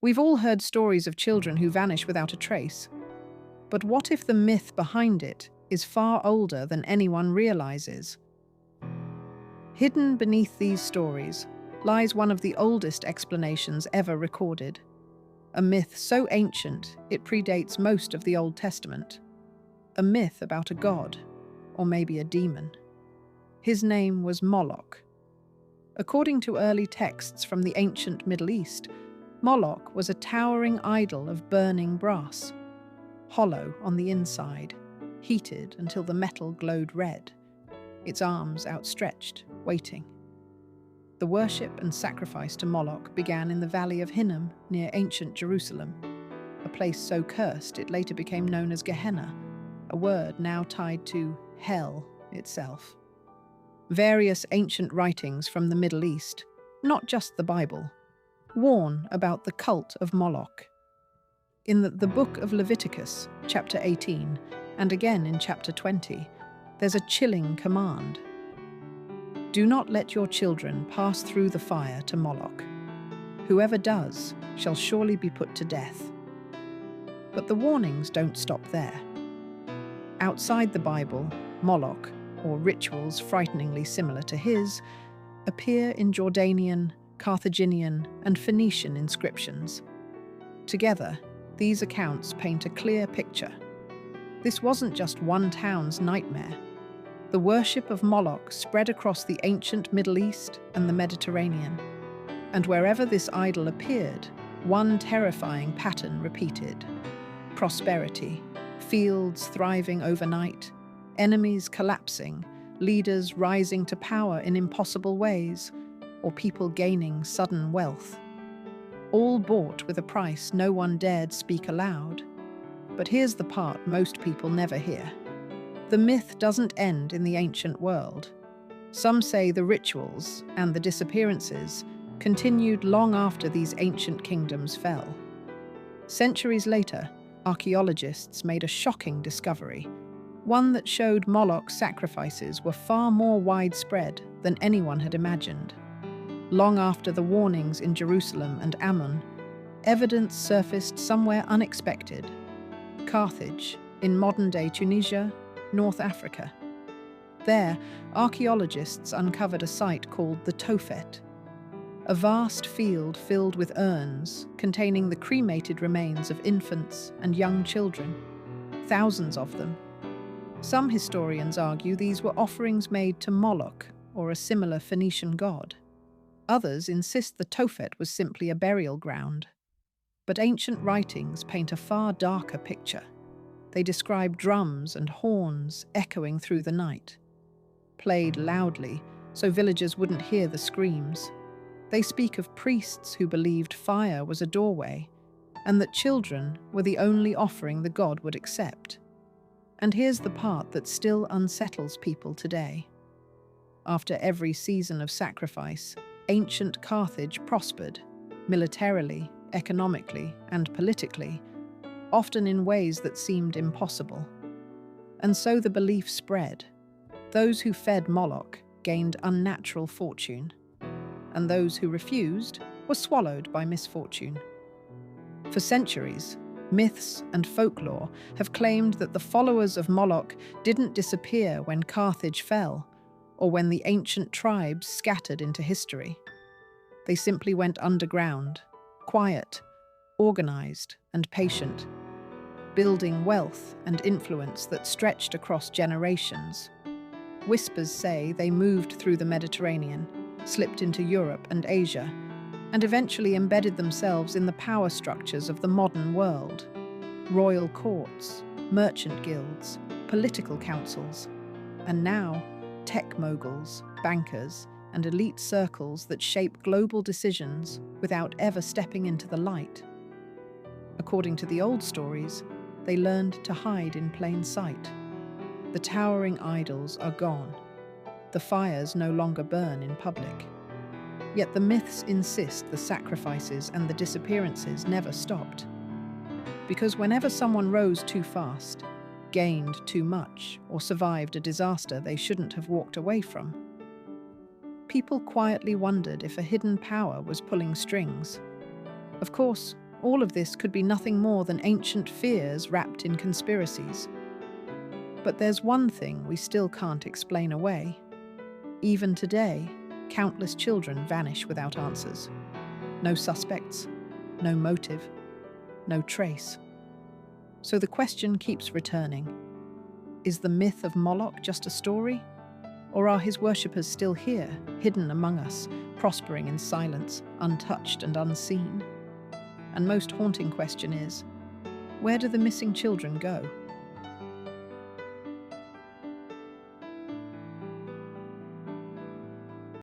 We've all heard stories of children who vanish without a trace. But what if the myth behind it is far older than anyone realizes? Hidden beneath these stories lies one of the oldest explanations ever recorded. A myth so ancient it predates most of the Old Testament. A myth about a god, or maybe a demon. His name was Moloch. According to early texts from the ancient Middle East, Moloch was a towering idol of burning brass, hollow on the inside, heated until the metal glowed red, its arms outstretched, waiting. The worship and sacrifice to Moloch began in the valley of Hinnom near ancient Jerusalem, a place so cursed it later became known as Gehenna, a word now tied to hell itself. Various ancient writings from the Middle East, not just the Bible, warn about the cult of Moloch. In the book of Leviticus, chapter 18, and again in chapter 20, there's a chilling command. Do not let your children pass through the fire to Moloch. Whoever does shall surely be put to death. But the warnings don't stop there. Outside the Bible, Moloch, or rituals frighteningly similar to his, appear in Jordanian, Carthaginian, and Phoenician inscriptions. Together, these accounts paint a clear picture. This wasn't just one town's nightmare. The worship of Moloch spread across the ancient Middle East and the Mediterranean, and wherever this idol appeared, one terrifying pattern repeated. Prosperity, fields thriving overnight, enemies collapsing, leaders rising to power in impossible ways, or people gaining sudden wealth. All bought with a price no one dared speak aloud. But here's the part most people never hear. The myth doesn't end in the ancient world. Some say the rituals and the disappearances continued long after these ancient kingdoms fell. Centuries later, archaeologists made a shocking discovery, one that showed Moloch's sacrifices were far more widespread than anyone had imagined. Long after the warnings in Jerusalem and Ammon, evidence surfaced somewhere unexpected. Carthage, in modern-day Tunisia, North Africa. There, archaeologists uncovered a site called the Tophet, a vast field filled with urns containing the cremated remains of infants and young children, thousands of them. Some historians argue these were offerings made to Moloch or a similar Phoenician god. Others insist the Tophet was simply a burial ground. But ancient writings paint a far darker picture. They describe drums and horns echoing through the night, played loudly so villagers wouldn't hear the screams. They speak of priests who believed fire was a doorway, and that children were the only offering the god would accept. And here's the part that still unsettles people today. After every season of sacrifice, ancient Carthage prospered, militarily, economically, and politically, often in ways that seemed impossible. And so the belief spread. Those who fed Moloch gained unnatural fortune, and those who refused were swallowed by misfortune. For centuries, myths and folklore have claimed that the followers of Moloch didn't disappear when Carthage fell, or when the ancient tribes scattered into history. They simply went underground, quiet, organized, and patient, building wealth and influence that stretched across generations. Whispers say they moved through the Mediterranean, slipped into Europe and Asia, and eventually embedded themselves in the power structures of the modern world. Royal courts, merchant guilds, political councils, and now tech moguls, bankers, and elite circles that shape global decisions without ever stepping into the light. According to the old stories, they learned to hide in plain sight. The towering idols are gone. The fires no longer burn in public. Yet the myths insist the sacrifices and the disappearances never stopped. Because whenever someone rose too fast, gained too much, or survived a disaster they shouldn't have walked away from, people quietly wondered if a hidden power was pulling strings. Of course, All of this could be nothing more than ancient fears wrapped in conspiracies. But there's one thing we still can't explain away. Even today, countless children vanish without answers. No suspects, no motive, no trace. So the question keeps returning. Is the myth of Moloch just a story? Or are his worshippers still here, hidden among us, prospering in silence, untouched and unseen? And most haunting question is, where do the missing children go?